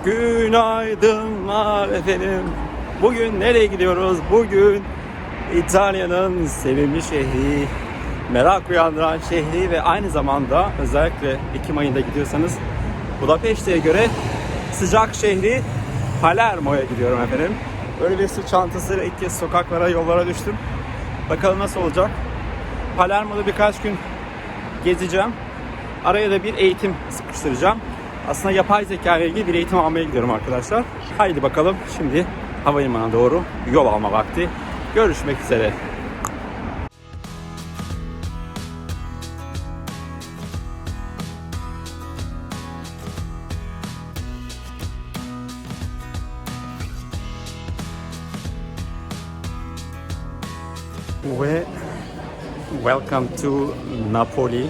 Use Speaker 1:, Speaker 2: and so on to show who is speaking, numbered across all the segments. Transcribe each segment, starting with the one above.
Speaker 1: Günaydınlar efendim. Bugün nereye gidiyoruz? Bugün İtalya'nın sevimli şehri, merak uyandıran şehri ve aynı zamanda özellikle Ekim ayında gidiyorsanız Budapeşte'ye göre sıcak şehri Palermo'ya gidiyorum efendim. Böyle bir sırt çantasıyla ilk kez sokaklara, yollara düştüm. Bakalım nasıl olacak. Palermo'da birkaç gün gezeceğim. Araya da bir eğitim sıkıştıracağım. Aslında yapay zeka ile ilgili bir eğitim almaya gidiyorum arkadaşlar. Haydi bakalım, şimdi havalimanına doğru yol alma vakti. Görüşmek üzere. Ve welcome to Napoli.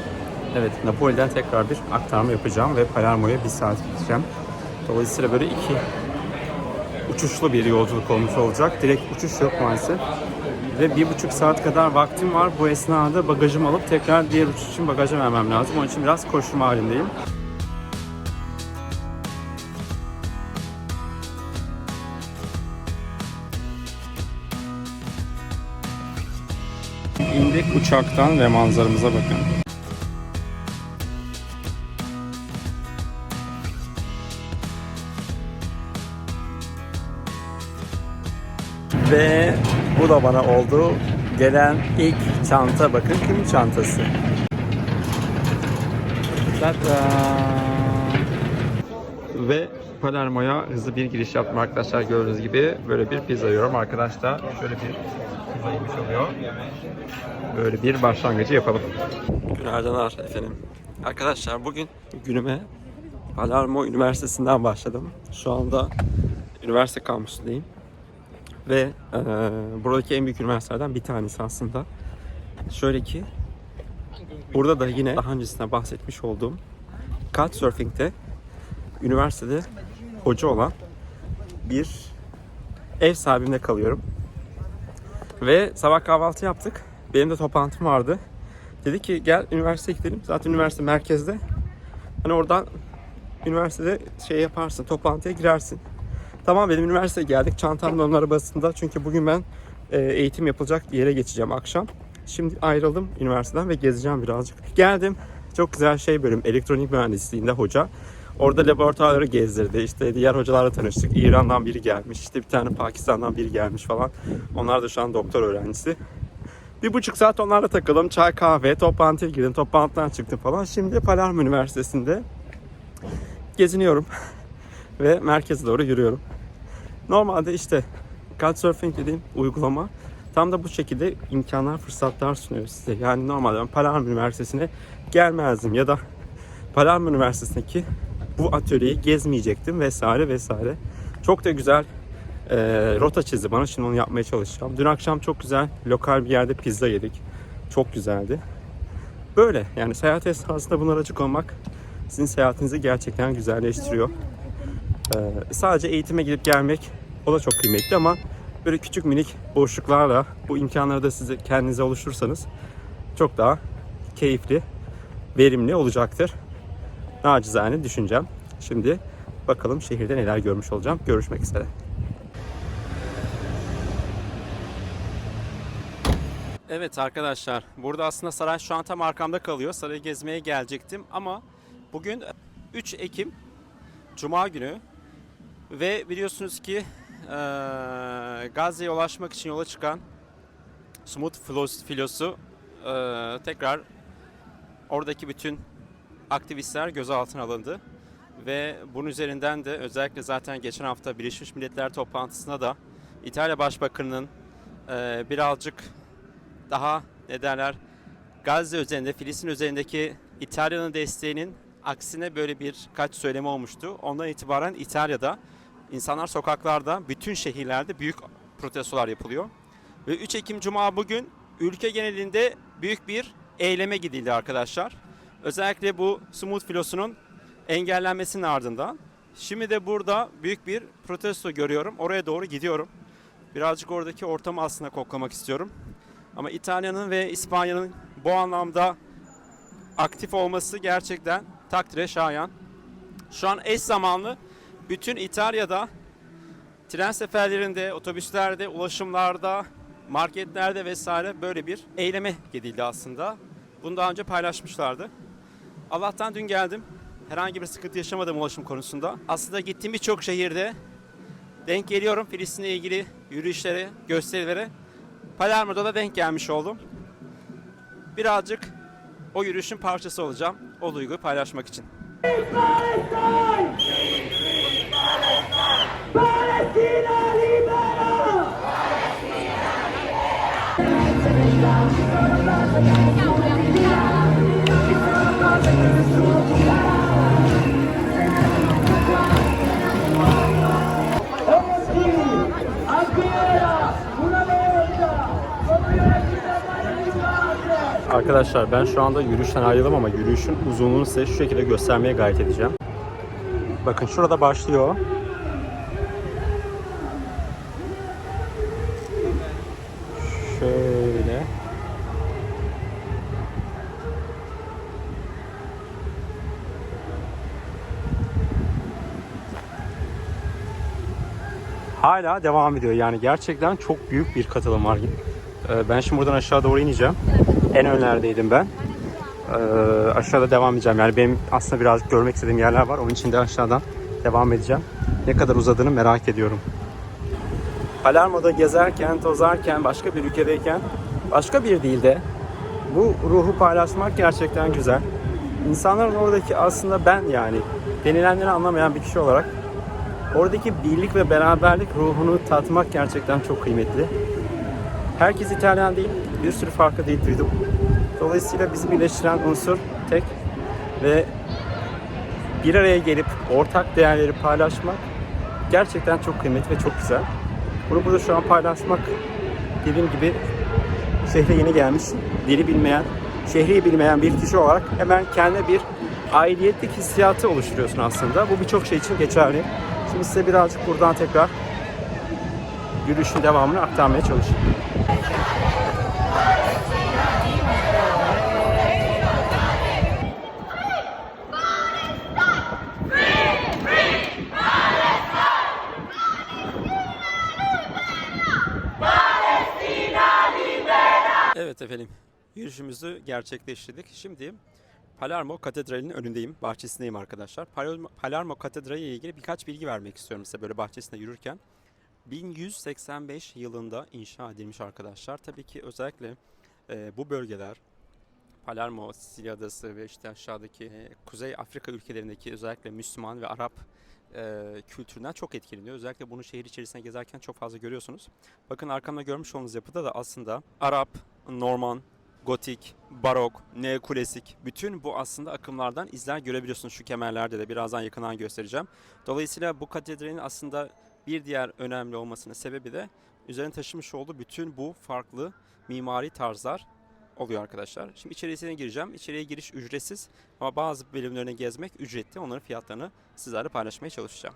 Speaker 1: Evet, Napoli'den tekrar bir aktarma yapacağım ve Palermo'ya bir saat gideceğim. Dolayısıyla böyle iki uçuşlu bir yolculuk olmuş olacak. Direkt uçuş yok maalesef. Ve 1,5 saat kadar vaktim var. Bu esnada bagajımı alıp tekrar diğer uçuş için bagaja vermem lazım. Onun için biraz koşturma halindeyim. İndik uçaktan ve manzaramıza bakın. Ve bu da bana oldu. Gelen ilk çanta, bakın, kim çantası. Tada! Ve Palermo'ya hızlı bir giriş yaptım arkadaşlar, gördüğünüz gibi. Böyle bir pizza yiyorum. Arkadaş da şöyle bir pizza yemiş oluyor. Böyle bir başlangıcı yapalım. Günaydınlar efendim. Arkadaşlar bugün günüme Palermo Üniversitesi'nden başladım. Şu anda üniversite kampüsündeyim. Ve buradaki en büyük üniversitelerden bir tanesi aslında. Şöyle ki, burada da yine daha öncesinde bahsetmiş olduğum Couchsurfing'de üniversitede hoca olan bir ev sahibimle kalıyorum. Ve sabah kahvaltı yaptık. Benim de toplantım vardı. Dedi ki gel üniversiteye gidelim. Zaten üniversite merkezde. Hani oradan üniversitede şey yaparsın, toplantıya girersin. Tamam, benim üniversiteye geldik. Çantam da onun arabasında. Çünkü bugün ben eğitim yapılacak bir yere geçeceğim akşam. Şimdi ayrıldım üniversiteden ve gezeceğim birazcık. Geldim. Çok güzel bölüm. Elektronik mühendisliğinde hoca. Orada laboratuvarları gezdirdi. İşte diğer hocalarla tanıştık. İran'dan biri gelmiş. İşte bir tane Pakistan'dan biri gelmiş falan. Onlar da şu an doktor öğrencisi. 1,5 saat onlarla takıldım. Çay, kahve, toplantıya girdim. Toplantıdan çıktım falan. Şimdi Palermo Üniversitesi'nde geziniyorum. Ve merkeze doğru yürüyorum. Normalde işte Couchsurfing dediğim uygulama tam da bu şekilde imkanlar, fırsatlar sunuyor size. Yani normalde ben Palermo Üniversitesi'ne gelmezdim ya da Palermo Üniversitesi'ndeki bu atölyeyi gezmeyecektim vesaire vesaire. Çok da güzel rota çizdi bana. Şimdi onu yapmaya çalışacağım. Dün akşam çok güzel lokal bir yerde pizza yedik. Çok güzeldi. Böyle yani seyahat esnasında bunlara açık olmak sizin seyahatinizi gerçekten güzelleştiriyor. Sadece eğitime gidip gelmek, o da çok kıymetli ama böyle küçük minik boşluklarla bu imkanları da siz kendinize oluşturursanız çok daha keyifli, verimli olacaktır. Nacizane düşüncem. Şimdi bakalım şehirde neler görmüş olacağım. Görüşmek üzere. Evet arkadaşlar, burada aslında saray şu an tam arkamda kalıyor. Sarayı gezmeye gelecektim ama bugün 3 Ekim Cuma günü ve biliyorsunuz ki Gazze'ye ulaşmak için yola çıkan Smooth filosu tekrar oradaki bütün aktivistler gözaltına alındı. Ve bunun üzerinden de özellikle zaten geçen hafta Birleşmiş Milletler toplantısında da İtalya Başbakanı'nın birazcık daha Gazze üzerinde, Filistin üzerindeki İtalya'nın desteğinin aksine böyle birkaç söylemi olmuştu. Ondan itibaren İtalya'da insanlar sokaklarda, bütün şehirlerde büyük protestolar yapılıyor. Ve 3 Ekim Cuma bugün ülke genelinde büyük bir eyleme gidildi arkadaşlar. Özellikle bu Smooth filosunun engellenmesinin ardından. Şimdi de burada büyük bir protesto görüyorum. Oraya doğru gidiyorum. Birazcık oradaki ortamı aslında koklamak istiyorum. Ama İtalya'nın ve İspanya'nın bu anlamda aktif olması gerçekten takdire şayan. Şu an eş zamanlı Bütün İtalya'da tren seferlerinde, otobüslerde, ulaşımlarda, marketlerde vesaire böyle bir eyleme gidildi aslında. Bunu daha önce paylaşmışlardı. Allah'tan dün geldim. Herhangi bir sıkıntı yaşamadım ulaşım konusunda. Aslında gittiğim birçok şehirde denk geliyorum Filistin'le ilgili yürüyüşlere, gösterilere. Palermo'da da denk gelmiş oldum. Birazcık o yürüyüşün parçası olacağım. O duyguyu paylaşmak için. Arkadaşlar ben şu anda yürüyüşten ayrıldım ama yürüyüşün uzunluğunu size şu şekilde göstermeye gayret edeceğim. Bakın şurada başlıyor. Şöyle. Hala devam ediyor. Yani gerçekten çok büyük bir katılım var. Ben şimdi buradan aşağı doğru ineceğim. En önlerdeydim ben. Aşağıda devam edeceğim. Yani benim aslında birazcık görmek istediğim yerler var. Onun için de aşağıdan devam edeceğim. Ne kadar uzadığını merak ediyorum. Palermo'da gezerken, tozarken, başka bir ülkedeyken, başka bir dilde bu ruhu paylaşmak gerçekten güzel. İnsanların oradaki aslında ben yani denilenleri anlamayan bir kişi olarak oradaki birlik ve beraberlik ruhunu tatmak gerçekten çok kıymetli. Herkes İtalyan değil, bir sürü farklı dil duydum. Dolayısıyla bizi birleştiren unsur tek ve bir araya gelip ortak değerleri paylaşmak gerçekten çok kıymetli ve çok güzel. Bunu burada şu an paylaşmak, dediğim gibi şehre yeni gelmiş, dili bilmeyen, şehri bilmeyen bir kişi olarak hemen kendine bir aidiyetlik hissiyatı oluşturuyorsun aslında. Bu birçok şey için geçerli. Şimdi size birazcık buradan tekrar yürüyüşün devamını aktarmaya çalışayım. Evet efendim, yürüyüşümüzü gerçekleştirdik. Şimdi Palermo Katedrali'nin önündeyim, bahçesindeyim arkadaşlar. Palermo Katedrali ile ilgili birkaç bilgi vermek istiyorum size böyle bahçesinde yürürken. 1185 yılında inşa edilmiş arkadaşlar. Tabii ki özellikle bu bölgeler Palermo, Sicilya Adası ve işte aşağıdaki Kuzey Afrika ülkelerindeki özellikle Müslüman ve Arap kültüründen çok etkileniyor. Özellikle bunu şehir içerisinde gezerken çok fazla görüyorsunuz. Bakın arkamda görmüş olduğunuz yapıda da aslında Arap, Norman, Gotik, Barok, Neoklasik bütün bu aslında akımlardan izler görebiliyorsunuz şu kemerlerde de birazdan yakından göstereceğim. Dolayısıyla bu katedralin aslında bir diğer önemli olmasının sebebi de üzerine taşımış olduğu bütün bu farklı mimari tarzlar oluyor arkadaşlar. Şimdi içerisine gireceğim. İçeriye giriş ücretsiz ama bazı bölümlerini gezmek ücretli. Onların fiyatlarını sizlerle paylaşmaya çalışacağım.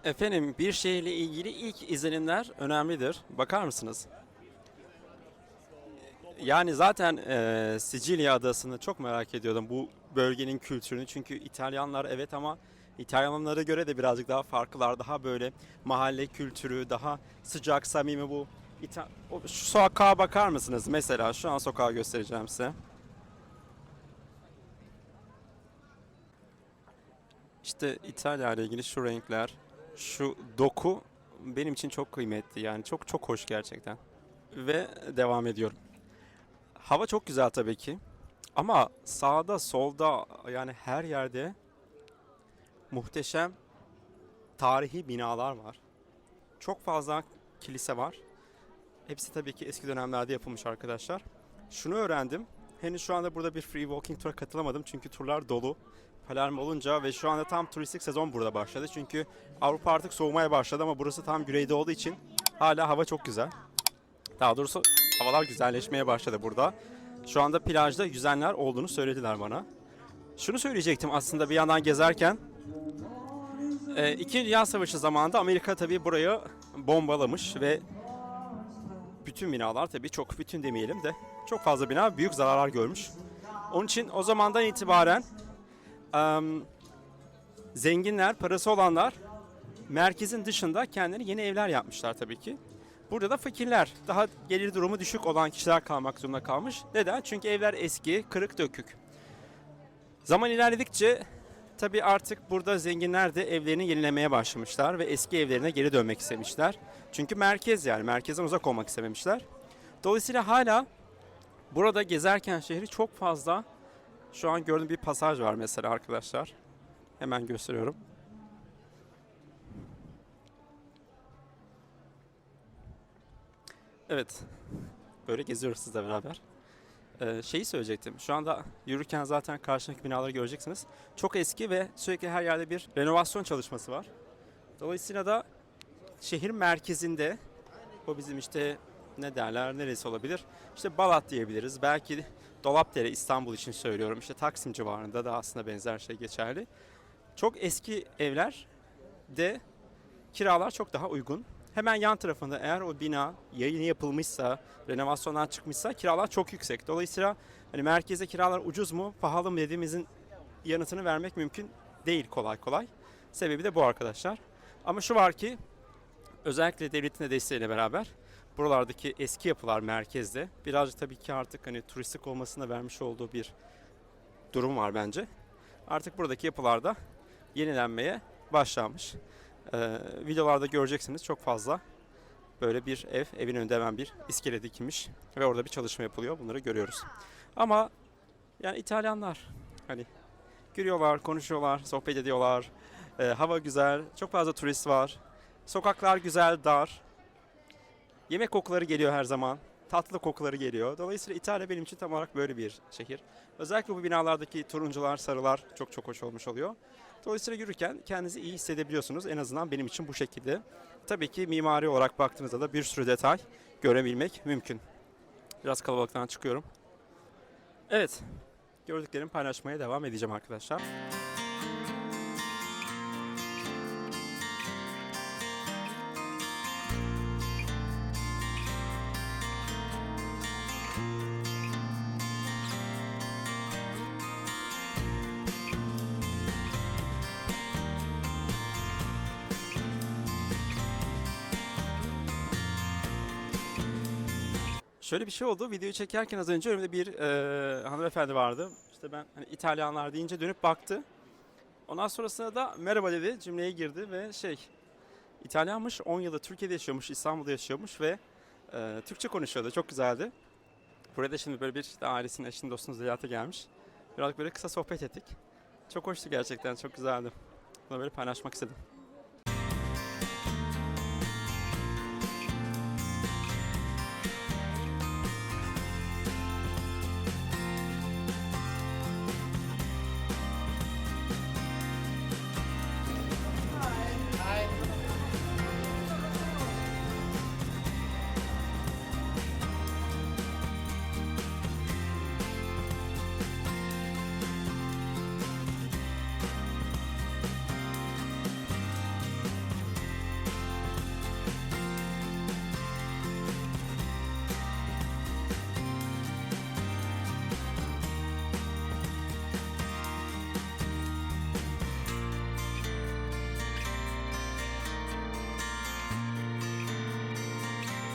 Speaker 1: Efendim bir şeyle ilgili ilk izlenimler önemlidir. Bakar mısınız? Yani zaten Sicilya adasını çok merak ediyordum bu bölgenin kültürünü. Çünkü İtalyanlar evet ama
Speaker 2: İtalyanlara göre de birazcık daha farklılar. Daha böyle mahalle kültürü, daha sıcak, samimi bu. Şu sokağa bakar mısınız? Mesela şu an sokağı göstereceğim size. İşte İtalya ile ilgili şu renkler, şu doku benim için çok kıymetli. Yani çok çok hoş gerçekten. Ve devam ediyorum. Hava çok güzel tabii ki. Ama sağda, solda yani her yerde muhteşem tarihi binalar var. Çok fazla kilise var. Hepsi tabii ki eski dönemlerde yapılmış arkadaşlar. Şunu öğrendim. Henüz şu anda burada bir free walking tura katılamadım çünkü turlar dolu. Palermo olunca ve şu anda tam turistik sezon burada başladı. Çünkü Avrupa artık soğumaya başladı ama burası tam güneyde olduğu için hala hava çok güzel. Daha doğrusu havalar güzelleşmeye başladı burada. Şu anda plajda yüzenler olduğunu söylediler bana. Şunu söyleyecektim aslında bir yandan gezerken. İkinci Dünya Savaşı zamanında Amerika tabii burayı bombalamış ve bütün binalar tabii çok bütün demeyelim de çok fazla bina büyük zararlar görmüş. Onun için o zamandan itibaren zenginler, parası olanlar merkezin dışında kendilerine yeni evler yapmışlar tabii ki. Burada da fakirler, daha gelir durumu düşük olan kişiler kalmak zorunda kalmış. Neden? Çünkü evler eski, kırık dökük. Zaman ilerledikçe tabii artık burada zenginler de evlerini yenilemeye başlamışlar ve eski evlerine geri dönmek istemişler. Çünkü merkez yani merkezden uzak olmak istememişler. Dolayısıyla hala burada gezerken şehri çok fazla şu an gördüğüm bir pasaj var mesela arkadaşlar. Hemen gösteriyorum. Evet. Böyle geziyoruz sizle beraber. Şeyi söyleyecektim. Şu anda yürürken zaten karşındaki binaları göreceksiniz. Çok eski ve sürekli her yerde bir renovasyon çalışması var. Dolayısıyla da şehir merkezinde bu bizim işte ne derler neresi olabilir? İşte Balat diyebiliriz. Belki Dolapdere İstanbul için söylüyorum. İşte Taksim civarında da aslında benzer şey geçerli. Çok eski evler de kiralar çok daha uygun. Hemen yan tarafında eğer o bina yeni yapılmışsa, renovasyondan çıkmışsa kiralar çok yüksek. Dolayısıyla hani merkeze kiralar ucuz mu, pahalı mı dediğimizin yanıtını vermek mümkün değil kolay kolay. Sebebi de bu arkadaşlar. Ama şu var ki özellikle devletin de desteğiyle beraber buralardaki eski yapılar merkezde birazcık tabii ki artık hani turistik olmasına vermiş olduğu bir durum var bence. Artık buradaki yapılarda yenilenmeye başlamış. Videolarda göreceksiniz çok fazla böyle bir evin önünde hemen bir iskele dikilmiş ve orada bir çalışma yapılıyor. Bunları görüyoruz. Ama yani İtalyanlar hani gülüyorlar, konuşuyorlar, sohbet ediyorlar. Hava güzel, çok fazla turist var. Sokaklar güzel, dar. Yemek kokuları geliyor her zaman. Tatlı kokuları geliyor. Dolayısıyla İtalya benim için tam olarak böyle bir şehir. Özellikle bu binalardaki turuncular, sarılar çok çok hoş olmuş oluyor. Dolayısıyla yürürken kendinizi iyi hissedebiliyorsunuz. En azından benim için bu şekilde. Tabii ki mimari olarak baktığınızda da bir sürü detay görebilmek mümkün. Biraz kalabalıktan çıkıyorum. Evet, gördüklerimi paylaşmaya devam edeceğim arkadaşlar. Şöyle bir şey oldu. Videoyu çekerken az önce önümde bir hanımefendi vardı. İşte ben hani İtalyanlar deyince dönüp baktı. Ondan sonrasında da merhaba dedi, cümleye girdi ve İtalyanmış, 10 yılda Türkiye'de yaşıyormuş, İstanbul'da yaşıyormuş ve Türkçe konuşuyordu. Çok güzeldi. Buraya da şimdi böyle bir işte ailesinin, eşinin, dostunun ziyarete gelmiş. Biraz böyle kısa sohbet ettik. Çok hoştu gerçekten, çok güzeldi. Bunu böyle paylaşmak istedim.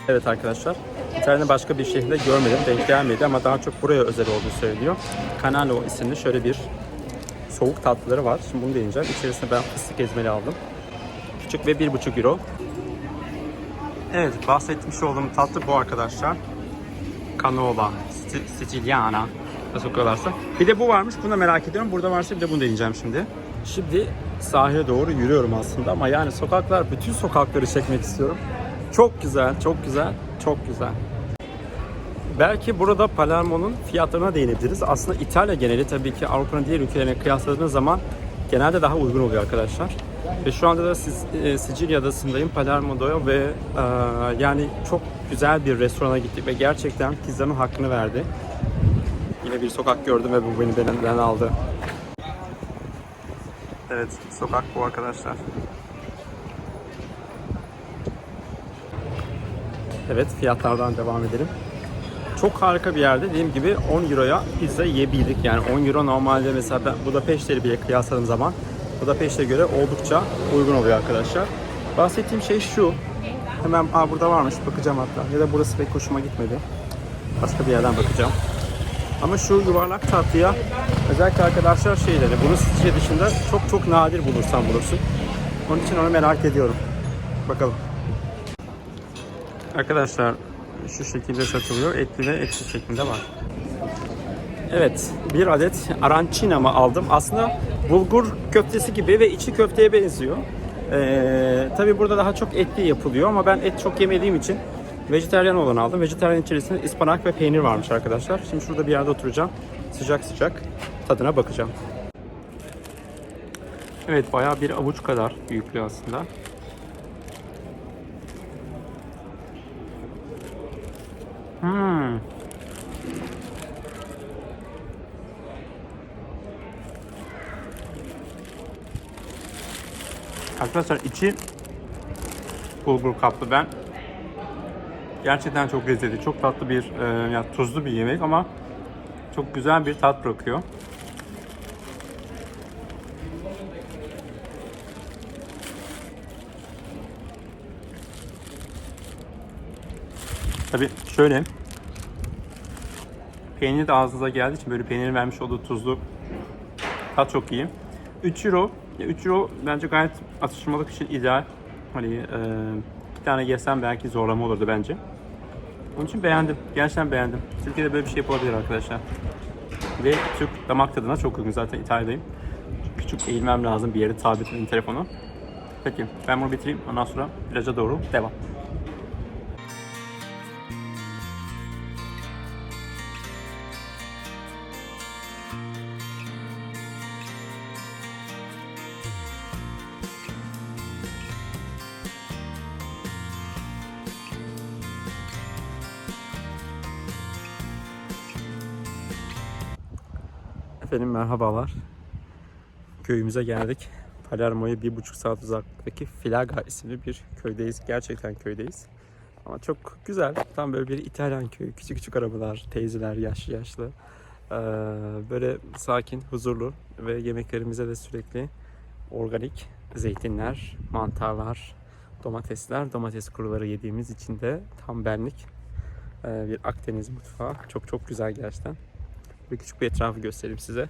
Speaker 2: Evet arkadaşlar, İtalya'nın başka bir şehrinde görmedim, denk gelmedi ama daha çok buraya özel olduğu söyleniyor. Canalo isimli şöyle bir soğuk tatlıları var. Şimdi bunu deneyeceğim. İçerisinde ben fıstık ezmeli aldım. Küçük ve 1,5 euro. Evet, bahsetmiş olduğum tatlı bu arkadaşlar. Canola, Siciliana. Nasıl okuyorlarsa. Bir de bu varmış, bunu da merak ediyorum. Burada varsa bir de bunu deneyeceğim şimdi. Şimdi sahile doğru yürüyorum aslında ama yani sokaklar, bütün sokakları çekmek istiyorum. Çok güzel, çok güzel, çok güzel. Belki burada Palermo'nun fiyatlarına değinebiliriz. Aslında İtalya geneli tabii ki Avrupa'nın diğer ülkelerine kıyasladığınız zaman genelde daha uygun oluyor arkadaşlar. Ve şu anda da Sicilya Adası'ndayım, Palermo'da ve yani çok güzel bir restorana gittik ve gerçekten pizzanın hakkını verdi. Yine bir sokak gördüm ve bu beni benden aldı. Evet, sokak bu arkadaşlar. Evet, fiyatlardan devam edelim. Çok harika bir yerde. Dediğim gibi 10 euroya pizza yiyebildik. Yani 10 euro normalde mesela ben Budapeşte'yle bile kıyasladığım zaman Budapeşte'ye göre oldukça uygun oluyor arkadaşlar. Bahsettiğim şey şu. Hemen burada varmış, bakacağım hatta. Ya da burası pek hoşuma gitmedi. Başka bir yerden bakacağım. Ama şu yuvarlak tatlıya özellikle arkadaşlar şey dedi. Bunu Sicilya dışında çok nadir bulursan bulursun. Onun için onu merak ediyorum. Bakalım. Arkadaşlar şu şekilde satılıyor. Etli ve etsiz şeklinde var. Evet, bir adet arancina aldım. Aslında bulgur köftesi gibi ve içi köfteye benziyor. Tabii burada daha çok etli yapılıyor ama ben et çok yemediğim için vejetaryen olanı aldım. Vejetaryen içerisinde ıspanak ve peynir varmış arkadaşlar. Şimdi şurada bir yerde oturacağım. Sıcak sıcak tadına bakacağım. Evet, bayağı bir avuç kadar büyüklüğü aslında. Arkadaşlar içi bulgur kaplı. Ben gerçekten çok lezzetli, çok tatlı bir, yani tuzlu bir yemek ama çok güzel bir tat bırakıyor. Tabii şöyle, peynir de ağzınıza geldiği için böyle peynirin vermiş olduğu tuzlu tat çok iyi. 3 euro, 3 euro bence gayet atıştırmalık için ideal. Hani iki tane yesem belki zorlama olurdu bence. Onun için beğendim, gerçekten beğendim. Türkiye'de böyle bir şey yapılabilir arkadaşlar. Ve Türk damak tadına çok uygun, zaten İtalya'dayım. Küçük eğilmem lazım, bir yere sabitledim telefonu. Peki ben bunu bitireyim, ondan sonra plaja doğru devam. Efendim merhabalar. Köyümüze geldik. Palermo'ya 1,5 saat uzaklıktaki Filaga isimli bir köydeyiz. Gerçekten köydeyiz. Ama çok güzel. Tam böyle bir İtalyan köyü. Küçük küçük arabalar, teyzeler, yaşlı yaşlı. Böyle sakin, huzurlu ve yemeklerimize de sürekli organik zeytinler, mantarlar, domatesler, domates kuruları yediğimiz için de tam benlik bir Akdeniz mutfağı. Çok güzel gerçekten. Bir küçük bir etrafı göstereyim size.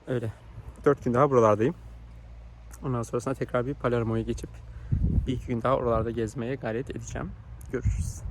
Speaker 2: Öyle. 4 gün daha buralardayım. Ondan sonrasında tekrar bir Palermo'ya geçip bir iki gün daha oralarda gezmeye gayret edeceğim. Görüşürüz.